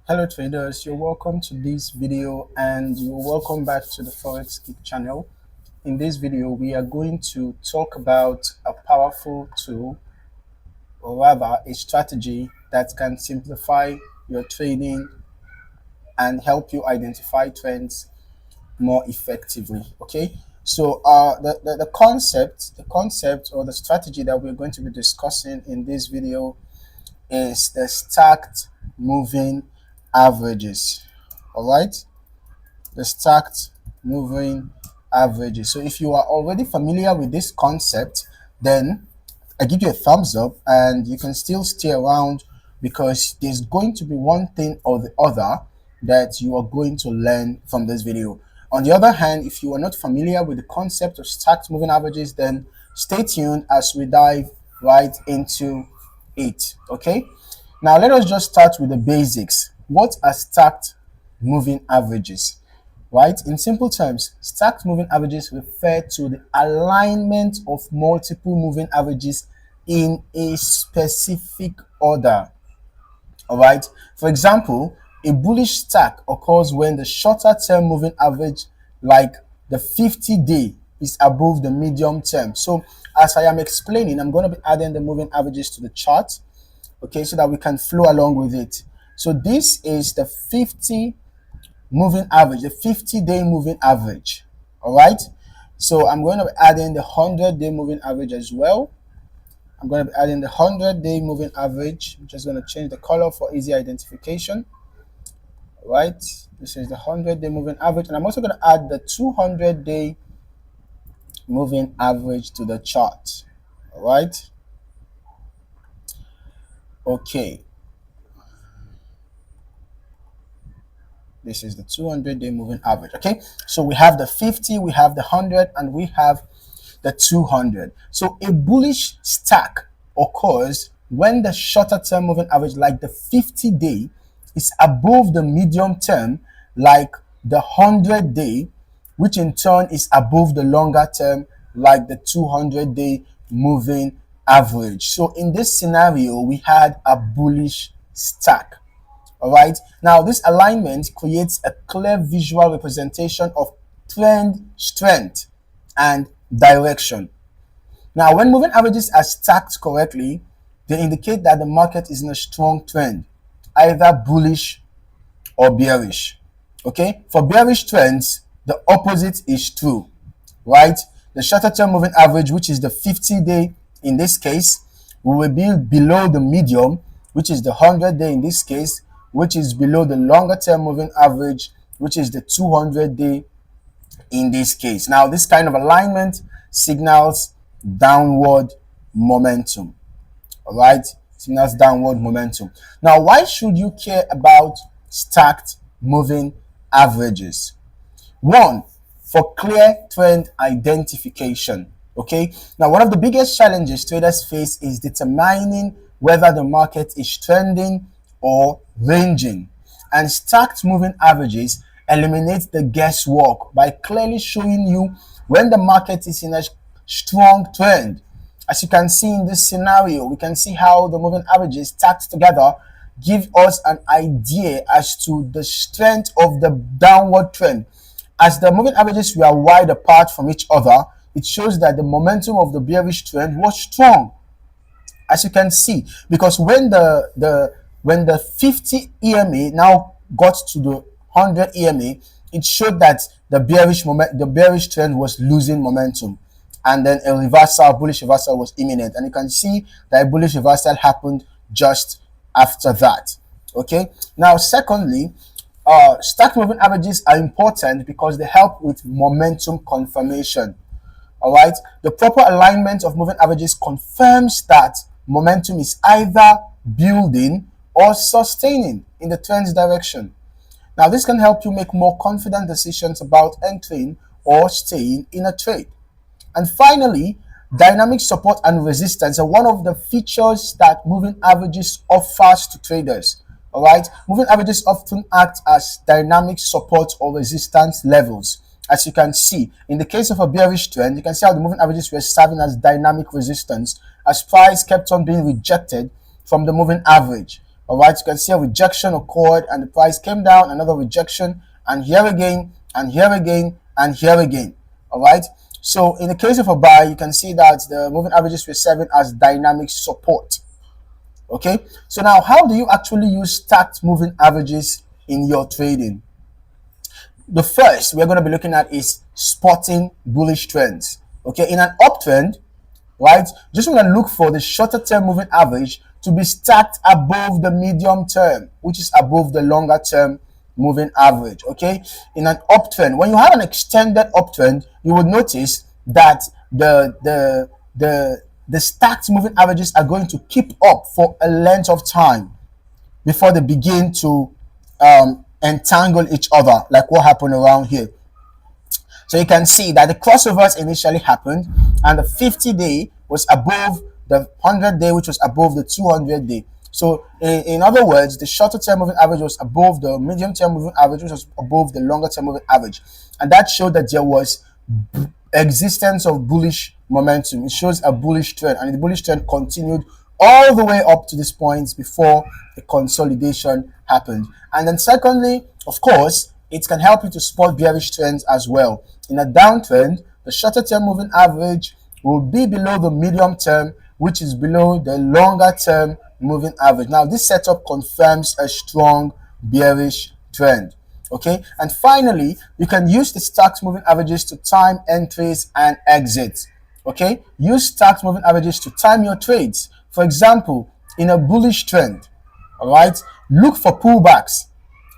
Hello traders, you're welcome to this video and you're welcome back to the Forex Geek channel. In this video, we are going to talk about a powerful tool, or rather a strategy that can simplify your trading and help you identify trends more effectively. Okay, so the concept or the strategy that we're going to be discussing in this video is the stacked moving averages. All right, the stacked moving averages. So if you are already familiar with this concept, then I give you a thumbs up and you can still stay around because there's going to be one thing or the other that you are going to learn from this video. On the other hand, if you are not familiar with the concept of stacked moving averages, then stay tuned as we dive right into it. Okay, now let us just start with the basics. What are stacked moving averages? Right? In simple terms, stacked moving averages refer to the alignment of multiple moving averages in a specific order. All right. For example, a bullish stack occurs when the shorter term moving average, like the 50-day, is above the medium term. So, as I am explaining, I'm going to be adding the moving averages to the chart, okay, so that we can flow along with it. So, this is the 50 moving average, the 50-day moving average. All right. So I'm going to be adding the 100-day moving average as well. I'm going to be adding the 100-day moving average. I'm just going to change the color for easy identification. All right. This is the 100-day moving average. And I'm also going to add the 200-day moving average to the chart. All right. Okay. This is the 200-day moving average. Okay. So we have the 50, we have the 100, and we have the 200. So a bullish stack occurs when the shorter term moving average, like the 50-day, is above the medium term, like the 100-day, which in turn is above the longer term, like the 200-day moving average. So in this scenario, we had a bullish stack. All right. Now, this alignment creates a clear visual representation of trend strength and direction. Now, when moving averages are stacked correctly, they indicate that the market is in a strong trend, either bullish or bearish. Okay. For bearish trends, the opposite is true, right? The shorter term moving average, which is the 50-day in this case, will be below the medium, which is the 100-day in this case, which is below the longer term moving average, which is the 200-day in this case. Now, this kind of alignment signals downward momentum. All right, signals downward momentum. Now, why should you care about stacked moving averages? One, for clear trend identification. Okay, now one of the biggest challenges traders face is determining whether the market is trending or ranging, and stacked moving averages eliminate the guesswork by clearly showing you when the market is in a strong trend. As you can see in this scenario, we can see how the moving averages stacked together give us an idea as to the strength of the downward trend. As the moving averages were wide apart from each other, it shows that the momentum of the bearish trend was strong, as you can see, because when the 50 EMA now got to the 100 EMA, it showed that the bearish trend was losing momentum, and then a bullish reversal was imminent, and you can see that a bullish reversal happened just after that. Okay, now secondly, stacked moving averages are important because they help with momentum confirmation. All right, the proper alignment of moving averages confirms that momentum is either building or sustaining in the trend's direction. Now, this can help you make more confident decisions about entering or staying in a trade. And finally, dynamic support and resistance are one of the features that moving averages offers to traders. All right, moving averages often act as dynamic support or resistance levels. As you can see, in the case of a bearish trend, you can see how the moving averages were serving as dynamic resistance as price kept on being rejected from the moving average. All right, you can see a rejection occurred and the price came down, another rejection, and here again, and here again, and here again. All right, so in the case of a buy, you can see that the moving averages were serving as dynamic support. Okay, so now how do you actually use stacked moving averages in your trading? The first we're going to be looking at is spotting bullish trends. Okay, in an uptrend, right, just want to look for the shorter term moving average to be stacked above the medium term, which is above the longer term moving average. Okay, in an uptrend, when you have an extended uptrend, you will notice that the stacked moving averages are going to keep up for a length of time before they begin to entangle each other, like what happened around here. So you can see that the crossovers initially happened and the 50-day was above the 100-day, which was above the 200-day. So in other words, the shorter term moving average was above the medium term moving average, which was above the longer term moving average. And that showed that there was existence of bullish momentum. It shows a bullish trend, and the bullish trend continued all the way up to this point before the consolidation happened. And then secondly, of course, it can help you to spot bearish trends as well. In a downtrend, the shorter term moving average will be below the medium term, which is below the longer term moving average. Now, this setup confirms a strong bearish trend. Okay, and finally, you can use the stacked moving averages to time entries and exits. Okay, use stacked moving averages to time your trades. For example, in a bullish trend, all right, look for pullbacks.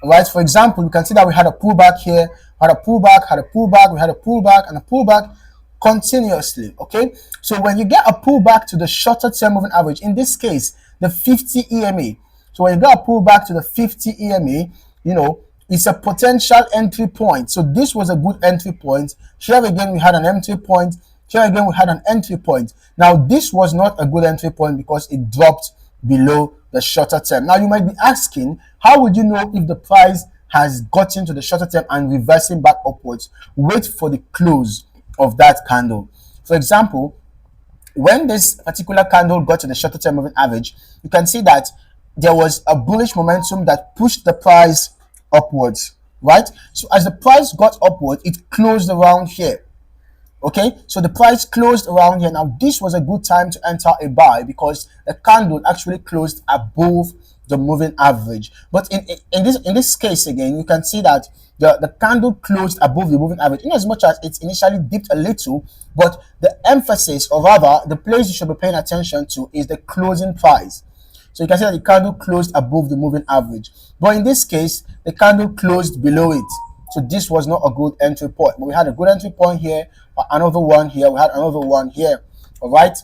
All right, for example, you can see that we had a pullback here, had a pullback, had a pullback, we had a pullback and a pullback continuously. Okay, so when you get a pullback to the shorter term moving average, in this case, the 50 EMA. So when you get a pullback to the 50 EMA, you know, it's a potential entry point. So this was a good entry point. Here again, we had an entry point. Here again, we had an entry point. Now, this was not a good entry point because it dropped below the shorter term. Now, you might be asking, how would you know if the price has gotten to the shorter term and reversing back upwards? Wait for the close of that candle. For example, when this particular candle got to the shorter term moving average, you can see that there was a bullish momentum that pushed the price upwards, right? So as the price got upward, it closed around here. Okay, so the price closed around here. Now, this was a good time to enter a buy because the candle actually closed above the moving average. But in this case again, you can see that the candle closed above the moving average, in as much as it initially dipped a little. But the emphasis, or rather the place you should be paying attention to, is the closing price. So you can see that the candle closed above the moving average. But in this case, the candle closed below it. So this was not a good entry point. But we had a good entry point here, another one here, we had another one here. All right.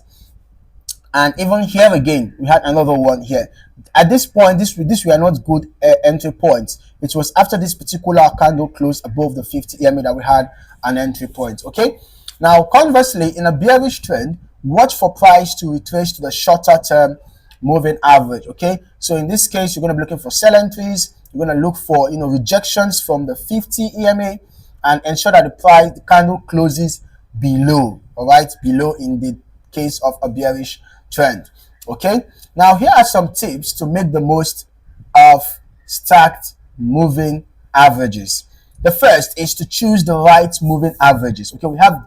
And even here again, we had another one here. At this point, this were not good entry points. It was after this particular candle closed above the 50 EMA that we had an entry point. Okay. Now, conversely, in a bearish trend, watch for price to retrace to the shorter term moving average. Okay, so in this case, you're going to be looking for sell entries. You're going to look for rejections from the 50 EMA and ensure that the candle closes below. All right, below in the case of a bearish trend. Okay, now here are some tips to make the most of stacked moving averages. The first is to choose the right moving averages. Okay, we have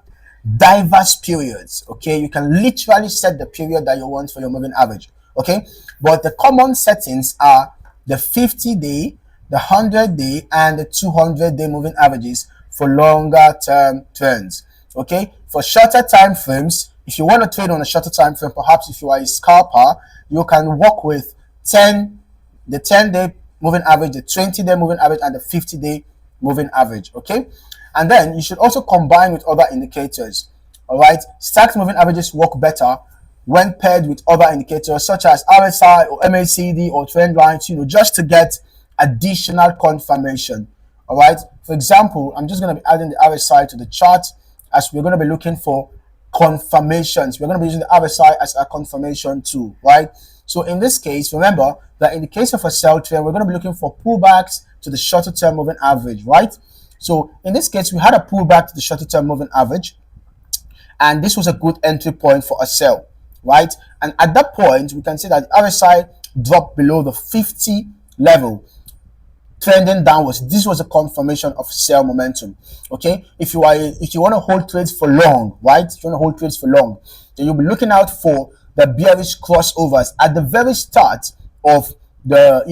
diverse periods. Okay, you can literally set the period that you want for your moving average. Okay, but the common settings are the 50-day, the 100-day, and the 200-day moving averages for longer term trends. Okay, for shorter time frames, if you want to trade on a shorter time frame, perhaps if you are a scalper, you can work with the 10-day moving average, the 20-day moving average, and the 50-day moving average. Okay, and then you should also combine with other indicators. All right, stacked moving averages work better when paired with other indicators such as RSI or MACD or trend lines, just to get additional confirmation. All right, for example, I'm just going to be adding the RSI to the chart as we're going to be looking for confirmations. We're going to be using the RSI as a confirmation tool, right? So in this case, remember that in the case of a sell trend, we're going to be looking for pullbacks to the shorter term moving average, right? So in this case, we had a pullback to the shorter term moving average, and this was a good entry point for a sell, right? And at that point, we can see that RSI dropped below the 50 level, trending downwards. This was a confirmation of sell momentum. Okay, if you want to hold trades for long, right? If you want to hold trades for long, then you'll be looking out for the bearish crossovers at the very start of the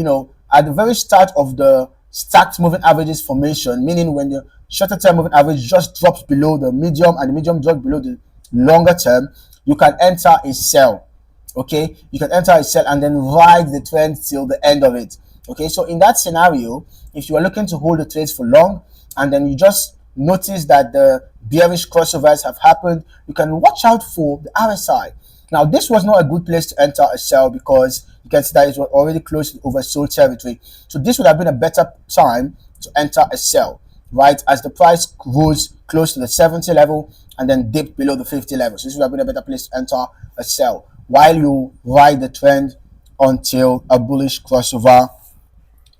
at the very start of the stacked moving averages formation, meaning when the shorter term moving average just drops below the medium and the medium drops below the longer term, you can enter a sell. Okay, you can enter a sell and then ride the trend till the end of it. Okay, so in that scenario, if you are looking to hold the trades for long and then you just notice that the bearish crossovers have happened, you can watch out for the RSI. Now, this was not a good place to enter a sell because you can see that it was already close to oversold territory. So this would have been a better time to enter a sell, right? As the price rose close to the 70 level and then dipped below the 50 level. So this would have been a better place to enter a sell while you ride the trend until a bullish crossover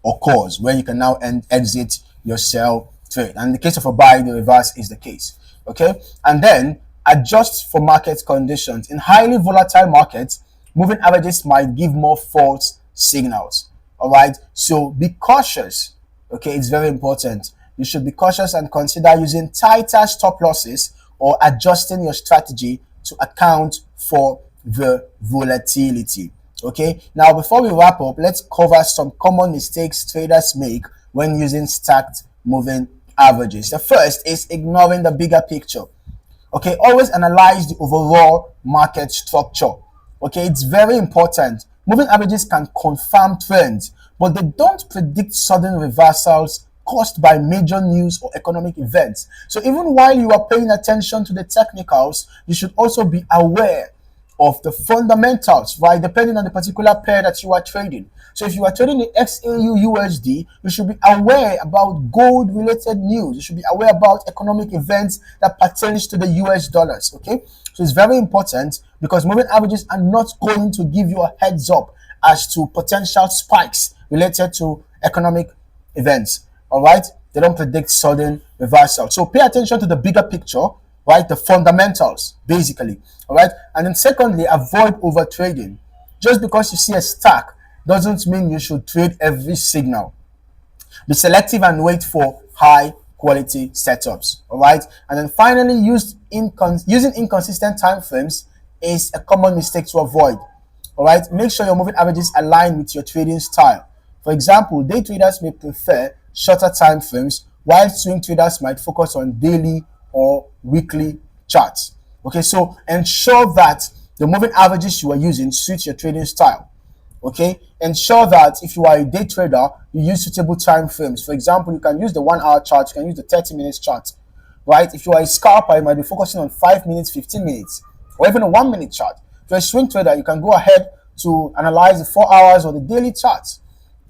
occurs, where you can now exit your sell trade. And in the case of a buy, the reverse is the case. Okay, and then adjust for market conditions. In highly volatile markets, moving averages might give more false signals. All right, so be cautious. Okay, it's very important. You should be cautious and consider using tighter stop losses or adjusting your strategy to account for the volatility. Okay, now before we wrap up, let's cover some common mistakes traders make when using stacked moving averages. The first is ignoring the bigger picture. Okay, always analyze the overall market structure. Okay, it's very important. Moving averages can confirm trends, but they don't predict sudden reversals caused by major news or economic events. So even while you are paying attention to the technicals, you should also be aware of the fundamentals, right? Depending on the particular pair that you are trading. So if you are trading the XAU USD, you should be aware about gold related news. You should be aware about economic events that pertains to the US dollars. Okay, so it's very important because moving averages are not going to give you a heads up as to potential spikes related to economic events. All right, they don't predict sudden reversal. So pay attention to the bigger picture, right? The fundamentals, basically. All right, and then secondly, avoid over trading. Just because you see a stack doesn't mean you should trade every signal. Be selective and wait for high quality setups. All right, and then finally, using inconsistent time frames is a common mistake to avoid. All right, make sure your moving averages align with your trading style. For example, day traders may prefer shorter time frames, while swing traders might focus on daily or weekly charts. Okay, so ensure that the moving averages you are using suit your trading style. Okay, ensure that if you are a day trader, you use suitable time frames. For example, you can use the 1 hour chart, you can use the 30 minutes chart, right? If you are a scalper, you might be focusing on 5 minutes, 15 minutes, or even a 1 minute chart. If you're a swing trader, you can go ahead to analyze the 4 hours or the daily charts.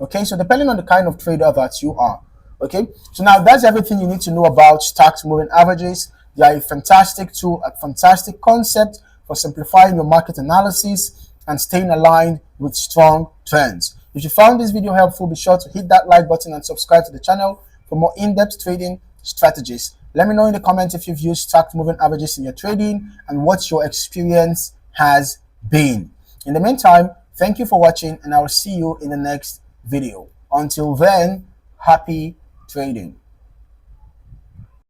Okay, so depending on the kind of trader that you are. Okay, so now that's everything you need to know about stacked moving averages. They are a fantastic tool, a fantastic concept for simplifying your market analysis and staying aligned with strong trends. If you found this video helpful, be sure to hit that like button and subscribe to the channel for more in-depth trading strategies. Let me know in the comments if you've used stacked moving averages in your trading and what your experience has been. In the meantime, thank you for watching and I will see you in the next video. Until then, happy trading.